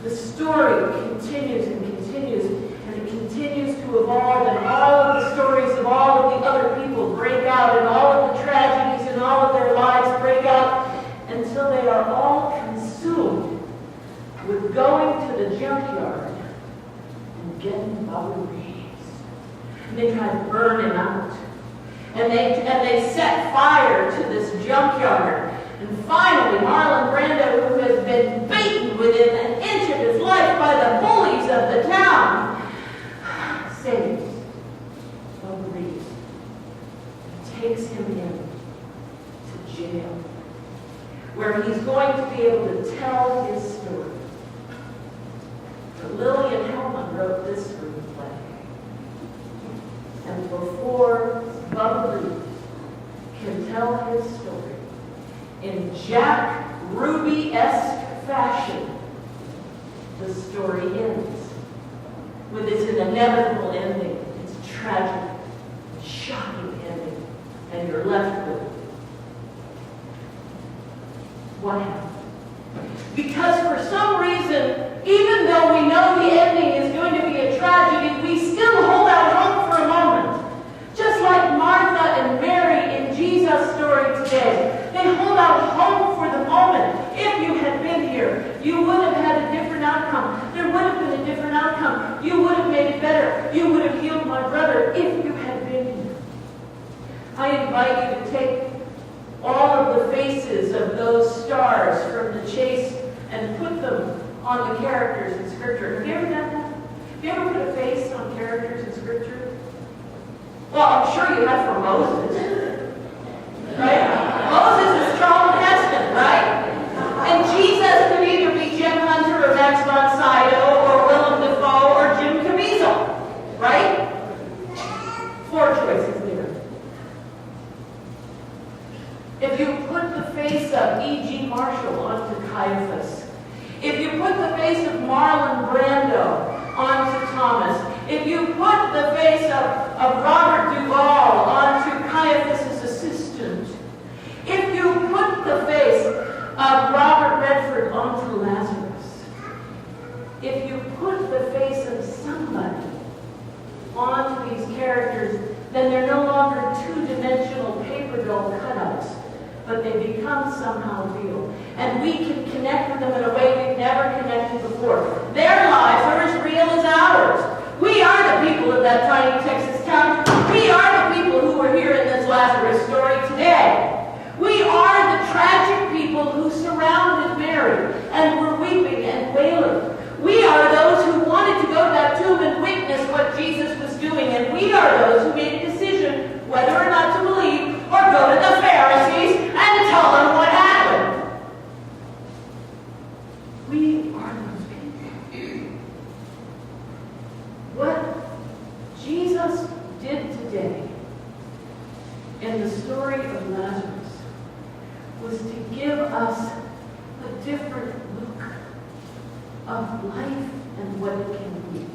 The story continues and continues, and it continues to evolve, and all of the stories of all of the other people break out, and all of the tragedies in all of their lives break out, until they are all consumed with going to the junkyard and getting Bobby Reeves. And they try to burn him out. And they set fire to this junkyard. And finally, Marlon Brando, who has been beaten within an inch of his life by the bullies of the town, saves Bobby Reeves and takes him in to jail, where he's going to be able to tell his story. But Lillian Hellman wrote this screenplay. And before Bubba Reeves can tell his story in Jack Ruby-esque fashion, the story ends with its inevitable ending, its tragic, shocking ending, and you're left with what happened. Because for some reason, even though we know the ending is going to be a tragedy, we still hold out hope for a moment. Just like Martha and Mary in Jesus' story today. They hold out hope for the moment. If you had been here, you would have had a different outcome. There would have been a different outcome. You would have made it better. You would have healed my brother if you had been here. I invite you to take all of the faces of those stars from the chase and put them on the characters in Scripture. Have you ever done that? Have you ever put a face on characters in Scripture? Well, I'm sure you have for Moses. Right? Moses is Charlton Heston, right? And Jesus could either be Jim Hunter or Max von Sydow or Willem Dafoe or Jim Caviezel. Right? 4 choices there. If you put the face of E.G. Marshall onto Caiaphas, if you put the face of Marlon Brando onto Thomas, if you put the face of Robert Duvall onto Caiaphas' assistant, if you put the face of Robert Redford onto Lazarus, if you put the face of somebody onto these characters, then they're no longer two-dimensional paper doll cutouts, but they become somehow real. And we can connect with them in a way we've never connected before. Their lives are as real as ours. We are the people of that tiny Texas town. We are the people who are here in this Lazarus story today. We are the tragic people who surrounded Mary and were weeping and wailing. We are those who wanted to go to that tomb and witness what Jesus was doing. And we are those who made a decision whether or not to believe or go to the Pharisees and tell them what happened. We are those people. What Jesus did today in the story of Lazarus was to give us a different look of life and what it can be.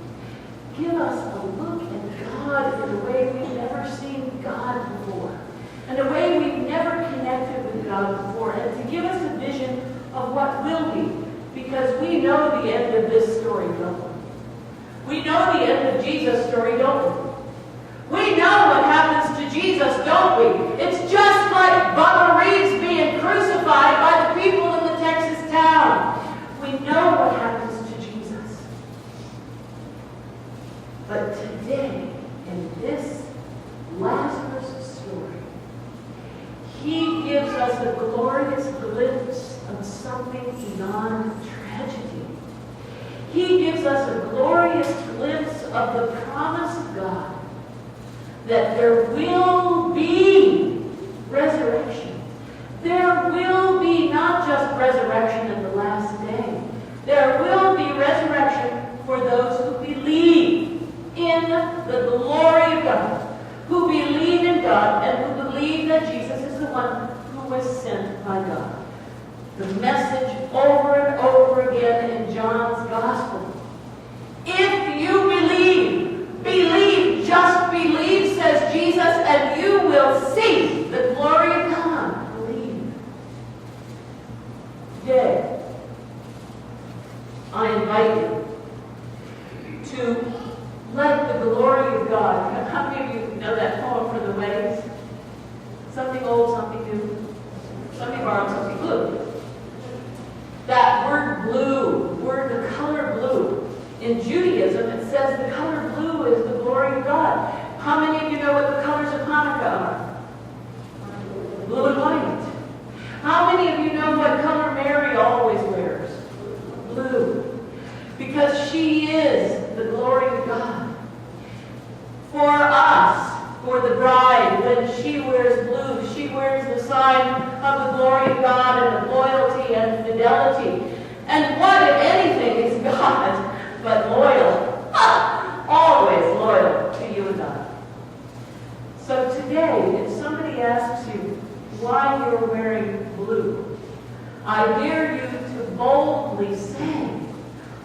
Give us a look at God in a way we've never seen God before, in a way we've never connected with God before, and to give us a vision of what will be, because we know the end of this story, don't we? We know the end of Jesus' story, don't we? We know what happens to Jesus, don't we? It's just like Bubba Reeves being crucified by the people in the Texas town. We know what happens to Jesus. But today, in this Lazarus story, he gives us a glorious glimpse of something beyond tragedy. He gives us a glorious glimpse of the promise of God that there will be resurrection. There will be not just resurrection at the last day. There will be resurrection for those who believe in the glory of God, who believe in God, and who believe that Jesus is the one who was sent by God. The message over and over again in John's Gospel. If you believe, just believe, says Jesus, and you will see the glory of God. Believe. Today, I invite old, some be new. Some be borrowed, some be blue. That word blue, the color blue. In Judaism, it says the color blue is the glory of God. How many of you know what the colors of Hanukkah are? Blue and white. How many of you know what color Mary always wears? Blue. Because she is the glory of God. For us, for the bride, when she wears blue, she wears the sign of the glory of God and of loyalty and fidelity. And what, if anything, is God but loyal? Always loyal to you and I. So today, if somebody asks you why you're wearing blue, I dare you to boldly say,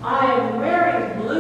I am wearing blue